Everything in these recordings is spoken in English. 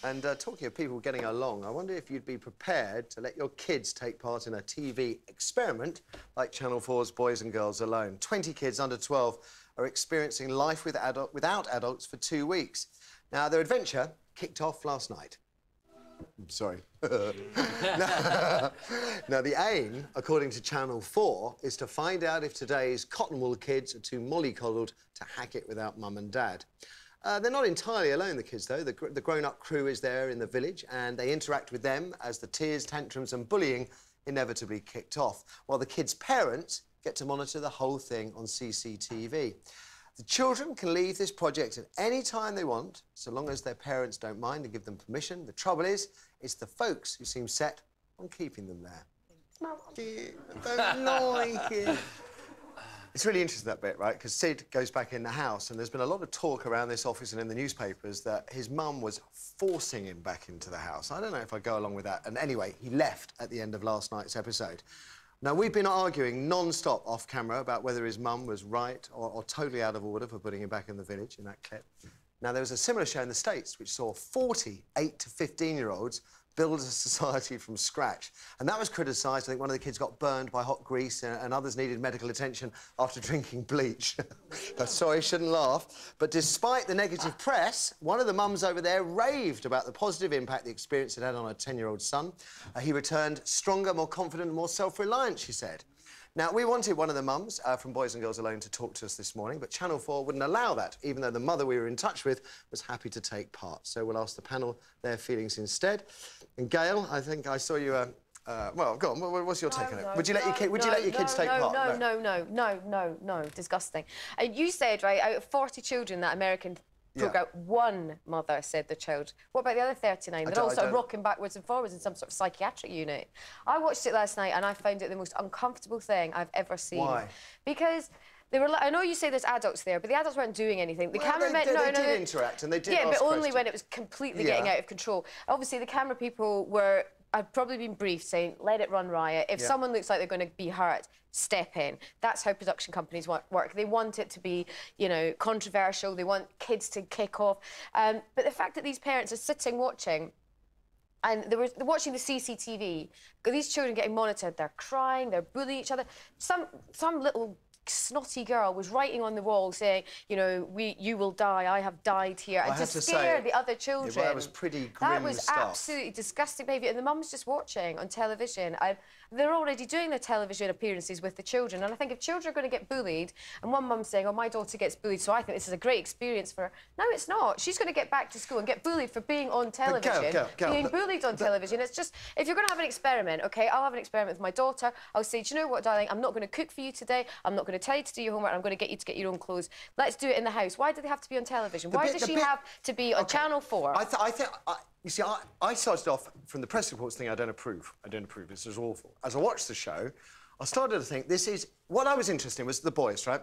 And talking of people getting along, I wonder if you'd be prepared to let your kids take part in a TV experiment like Channel 4's Boys and Girls Alone. 20 kids under 12 are experiencing life without adults for 2 weeks. Now, their adventure kicked off last night. Sorry. Now, the aim, according to Channel 4, is to find out if today's cotton wool kids are too mollycoddled to hack it without mum and dad. They're not entirely alone, the kids, though. The grown-up crew is there in the village, and they interact with them as the tears, tantrums and bullying inevitably kicked off, while the kids' parents get to monitor the whole thing on CCTV. The children can leave this project at any time they want, so long as their parents don't mind and give them permission. The trouble is, it's the folks who seem set on keeping them there. I don't like it. It's really interesting, that bit, right? Because Sid goes back in the house, and there's been a lot of talk around this office and in the newspapers that his mum was forcing him back into the house. I don't know if I go along with that. And anyway, he left at the end of last night's episode. Now, we've been arguing non-stop off-camera about whether his mum was right or totally out of order for putting him back in the village in that clip. Now, there was a similar show in the States which saw 40 8 to 15-year-olds build a society from scratch. And that was criticised. I think one of the kids got burned by hot grease and others needed medical attention after drinking bleach. Sorry, shouldn't laugh. But despite the negative press, one of the mums over there raved about the positive impact the experience had on her 10-year-old son. He returned stronger, more confident and more self-reliant, she said. Now, we wanted one of the mums from Boys and Girls Alone to talk to us this morning, but Channel 4 wouldn't allow that, even though the mother we were in touch with was happy to take part. So we'll ask the panel their feelings instead. And Gail, I think I saw you... well, go on. What's your take on it? Would you let your kids take part? No. Disgusting. You said, right, out of 40 children that American programme, one mother said the child. What about the other 39? They're all sort of rocking backwards and forwards in some sort of psychiatric unit. I watched it last night and I found it the most uncomfortable thing I've ever seen. Why? Because they were. I know you say there's adults there, but the adults weren't doing anything. The cameramen did interact and they did. Yeah, but only when it was completely getting out of control. Obviously, the camera people were. I'd probably been briefed saying, let it run riot. If someone looks like they're going to be hurt, step in. That's how production companies work. They want it to be, you know, controversial. They want kids to kick off. But the fact that these parents are sitting watching, and they're watching the CCTV, these children getting monitored, they're crying, they're bullying each other. Some little snotty girl was writing on the wall saying, you know, you will die, I have died here, and to scare the other children. Yeah, well, that was pretty grim That was absolutely disgusting behaviour, and the mum's just watching on television. They're already doing their television appearances with the children, and I think if children are going to get bullied, and one mum's saying, oh, my daughter gets bullied, so I think this is a great experience for her. No, it's not. She's going to get back to school and get bullied for being on television, being bullied on television. It's just, if you're going to have an experiment, OK, I'll have an experiment with my daughter. I'll say, do you know what, darling, I'm not going to cook for you today. I'm not going to tell you to do your homework. I'm going to get you to get your own clothes. Let's do it in the house. Why do they have to be on television? Why does she have to be on Channel 4? You see, I started off from the press reports thing. I don't approve. This is awful. As I watched the show, I started to think this is... What I was interested in was the boys, right?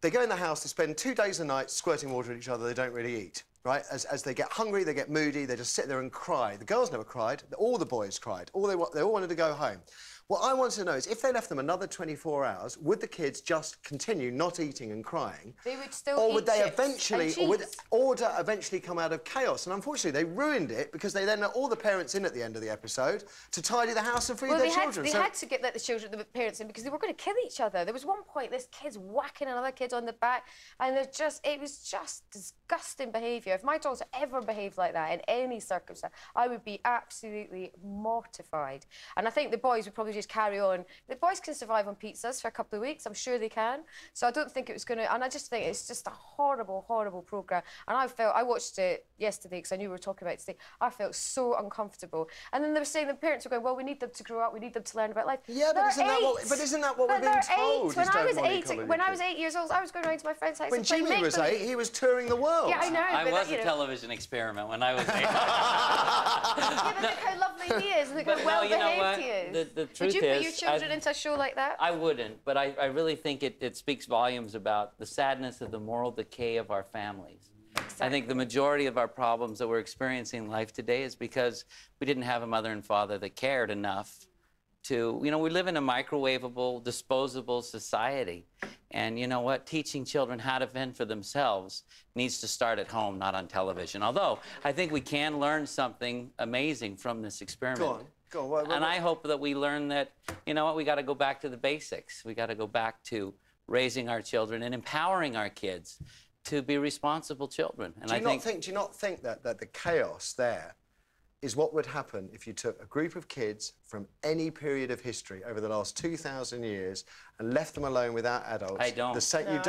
They go in the house, they spend 2 days and nights squirting water at each other. They don't really eat, right? As they get hungry, they get moody, they just sit there and cry. The girls never cried. All the boys cried. They all wanted to go home. What I want to know is, if they left them another 24 hours, would the kids just continue not eating and crying? They would still Or would they eventually... Or would order eventually come out of chaos? And unfortunately, they ruined it because they then let all the parents in at the end of the episode to tidy the house and feed their children. They had to let the parents in because they were going to kill each other. There was one point, this kid's whacking another kid on the back, and it was just disgusting behaviour. If my daughter ever behaved like that in any circumstance, I would be absolutely mortified. And I think the boys would probably just carry on. The boys can survive on pizzas for a couple of weeks. I'm sure they can. So I don't think it was going to... And I just think it's just a horrible, horrible programme. And I watched it yesterday because I knew we were talking about it today. I felt so uncomfortable. And then they were saying, the parents were going, well, we need them to grow up, we need them to learn about life. Yeah, but isn't that what we're being told? When I was 8 years old, I was going around to my friend's house. When Jimmy was 8, he was touring the world. Yeah, I know. I was a television experiment when I was 8. Yeah, but look how lovely he is, look how well-behaved he is. The truth Would you put your children into a show like that? I wouldn't, but I really think it speaks volumes about the sadness of the moral decay of our families. Exactly. I think the majority of our problems that we're experiencing in life today is because we didn't have a mother and father that cared enough to, you know, we live in a microwavable, disposable society. And you know what? Teaching children how to fend for themselves needs to start at home, not on television. Although, I think we can learn something amazing from this experiment. Go on. Go on. What? And I hope that we learn that, you know what, we got to go back to the basics. We got to go back to raising our children and empowering our kids to be responsible children. And do you not think that the chaos there is what would happen if you took a group of kids from any period of history over the last 2,000 years and left them alone without adults? I don't. You don't?